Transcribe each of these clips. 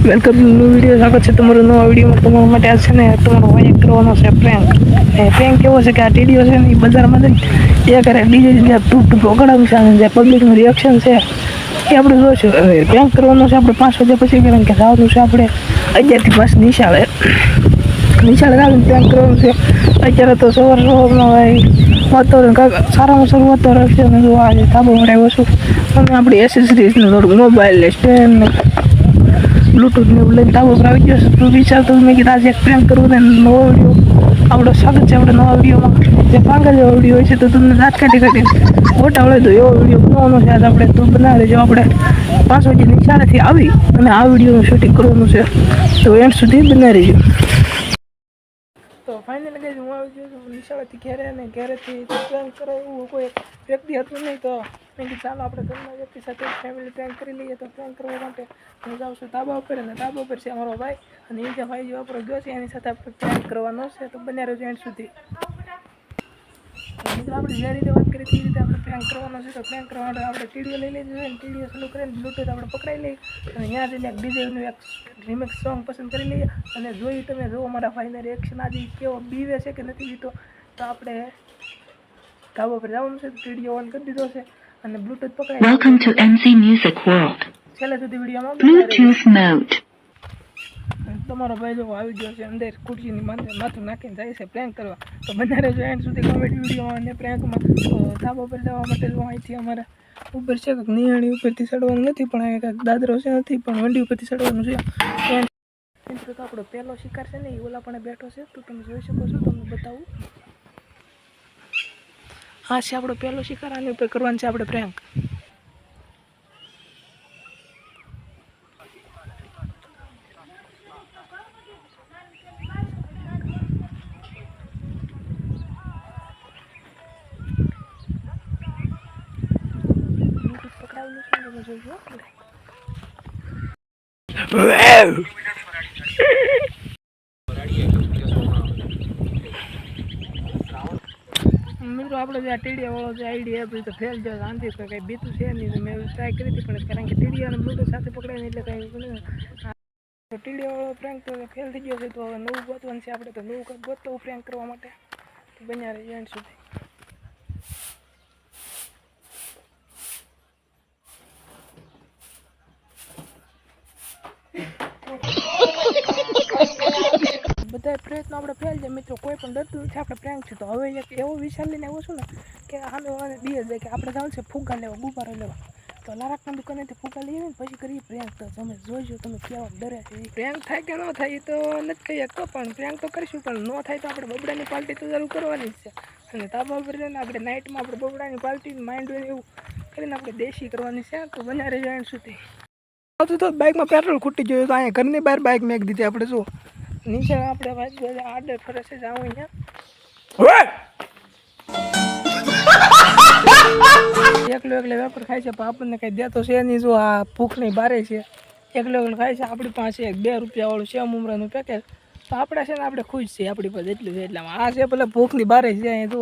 Welcome new video. સ્વાગત છે તમારું નવા વિડીયોમાં. તમારા માટે આ છે ને તમારો વાયક કરવાનો છે પ્રેન્ક. પ્રેન્ક કેવો છે કે આ ટીડીઓ છે ને એ બજારમાં એ કરે ડીજે જે પ્રોગ્રામ છે જે પબ્લિકનું રિએક્શન છે એ આપણે જોઈશું. પ્રેન્ક કરવાનો છે આપણે 5 વાગ્યા પછી, કારણ કે જવાનું છે આપણે 11 થી 5 નિશાળે આવીને પ્રેન્ક કરવાનું છે. અત્યારે તો સવારમાં વાતાવરણ સારામાં સારું વાતાવરણ છે. અને આજે ધાબા મળે આવ્યો છું અને આપણી એસેસરીઝને થોડુંક મોબાઈલ સ્ટેન્ડ બ્લૂટૂથ ને એવું લઈને ધાબા પર આવી ગયો છે. તો વિચારતો મેં કીધું આજે એક પ્રેન્ક કરવું ને નવો વિડીયો આપણો સ્વાગત છે આપણે નવા વિડીયોમાં. જે પાંગલ જેવો વિડીયો હોય છે તો તમને દાંત કાઢી મોટા હોય તો એવો વિડીયો બનાવવાનો છે આજે આપણે. તો બનાવી લેજો. આપણે 5 વાગે નિશાળેથી આવી અને આ વિડીયોનું શૂટિંગ કરવાનું છે, તો એન્ડ સુધી બનાવી રહેજો. તો ફાઇનલી ગઈ હું આવી ગયો છું નિશાળેથી ઘેરે, અને ઘેરેથી પ્રેન્ક કરે એવું કોઈ વ્યક્તિ હતું નહીં. તો મેં કીધું ચાલો આપણે ઘરના વ્યક્તિ સાથે ફેમિલી પ્રેન્ક કરી લઈએ. તો પ્રેન્ક કરવા માટે હું જાઉં છું ધાબા ઉપર, અને ધાબા ઉપર છે અમારો ભાઈ, અને એ જે ભાઈ જે વાપરો ગયો છે એની સાથે આપણે પ્રેન્ક કરવાનો છે. તો બન્યા રહેજો એન્ડ સુધી. મિત્રો આપણે જે રીતે વાત કરી તે રીતે આપણે પ્રેન્ક કરવાનો છે. તો પ્રેન્ક કરવા માટે આપણે ટીડીઓ લઈ લીધી છે, અને ટીડીઓ ચાલુ કરીને બ્લૂટૂથ આપણે પકડાઈ લઈએ, અને ત્યાં જઈને એક ડીજેનું એક રિમિક્સ સોંગ પસંદ કરી લઈએ. અને જોઈ તમે જો અમારા ભાઈના રિએક્શન આજે કેવો બીવે છે કે નથી બીતો. તો આપણે ધાબા પર જવાનું છે. ટીડીઓ ઓન કરી દીધો છે અને બ્લૂટૂથ પકડાઈ. Welcome to MC Music World. છેલ્લે સુધી વિડીયોમાં Bluetooth mode. તમારો ભાઈ જો આવી ગયો છે અંદર ખુરશીની માથું નાખીને જાય છે પ્રેન્ક કરવા. તો બને રહેજો એન્ડ સુધી કોમેડી વિડીયોમાં અને પ્રેન્કમાં. તો ધાબા પર જવા માટે જો અહીંથી અમારે ઉપર છે કંઈક નિહાળી ઉપરથી ચડવાનું નથી, પણ અહીં કંઈક દાદરો છે નથી, પણ વંડી ઉપરથી ચડવાનું છે. મિત્રો તો આપણો પહેલો શિકાર છે ને એ ઓલા પણ બેઠો છે, તો તમે જોઈ શકો છો. તમને બતાવું, હા છે આપણો પહેલો શિકાર. આની ઉપર કરવાનું છે આપણે પ્રેન્ક. મિત્રો આપણે જે આ ટીડીયા વાળો જે આઈડિયા આપ્યો તો ફેલ જાય આંધી તો કંઈ બીતું છે નહીં. મેં ટ્રાય કરી હતી, પણ કારણ કે ટીડીયા અને બ્લૂટૂથ સાથે પકડાય એટલે કંઈ ટીડીયા વાળો પ્રેન્ક તો ફેલ થઈ ગયો છે. તો હવે નવું ગોતવાનું છે આપણે. તો નવું કંઈક ગોતવું પ્રેન્ક કરવા માટે. બન્યા રહે એન્ડ સુધી. બધા પ્રયત્નો આપણે ફેલ જાય મિત્રો. કોઈ પણ ડરતું નથી આપણે પ્રેન્ક છે. તો હવે એક એવો વિચાર લઈને આવ્યો છું ને કે સામે વાળાને બી જાય કે આપણે જવાનું છે ફુગ્ગા લેવા, ગુબ્બારો લેવા. તો લારાકના દુકાનેથી ફુગ્ગા લઈ આવીને પછી કરીએ પ્રેન્ક. તો તમે જોઈજો તમે કેવા ડરે છે. પ્રેન્ક થાય કે ન થાય એ તો નથી કહી શકતો, પણ પ્રેન્ક તો કરીશું. પણ ન થાય તો આપણે બબડાની પાર્ટી તો ચાલુ કરવાની જ છે. અને ધાબા ઉપર જઈને આપણે નાઇટમાં આપણે બબડાની પાર્ટી માઇન્ડ હોય એવું કરીને આપણે દેશી કરવાની છે. તો બન્યા રહેજો એન્ડ સુધી. તો બાઇકમાં પેટ્રોલ ખૂટી ગયું, તો અહીંયા ઘરની બહાર બાઇક મેક દીધી આપણે. જો નીચે આપણે બાઇક આડે ફરે છે જાવ અહીંયા એકલો વેપર ખાય છે, પણ આપણને કંઈ દેતો છે નહીં. જો આ ભૂખની બારે છે, એકલો ખાય છે. આપણી પાસે 2 રૂપિયા વાળું સેવ મમરાનું પેકેટ. તો આપણે છે ને આપણે ખુશ છીએ આપણી પાસે એટલું છે. એટલામાં આ છે પેલા ભૂખની બારે છે. અહીં જો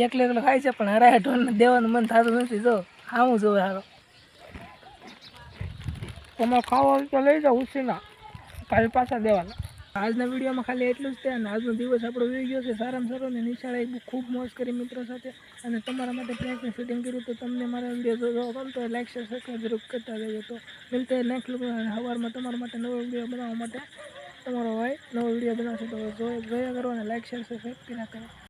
એકલો ખાય છે, પણ હરાય ઢોરને દેવાનું મન થતું નથી. જો હાવું જોવે હારો તમારે ખાવા તો લઈ જાઓ ઉછીના, કાલે પાછા દેવાના. આજના વિડીયોમાં ખાલી એટલું જ છે. અને આજનો દિવસ આપણો વી ગયો છે સારામાં સારો. ને નિશાળે ખૂબ મોજ કરી મિત્રો સાથે, અને તમારા માટે પ્રેન્કનું શૂટિંગ કર્યું. તો તમને મારા વિડીયો જો ગમતો હોય લાઈક શેર સબસ્ક્રાઈબ જરૂર કરતા રહેજો. તો મિલતે નેક્સ્ટ સવારમાં તમારા માટે નવો વિડીયો બનાવવા માટે તમારો ભાઈ નવો વિડીયો બનાવશે. તો જોયા કરો અને લાઈક શેર સબસ્ક્રાઈબ કર્યા કરો.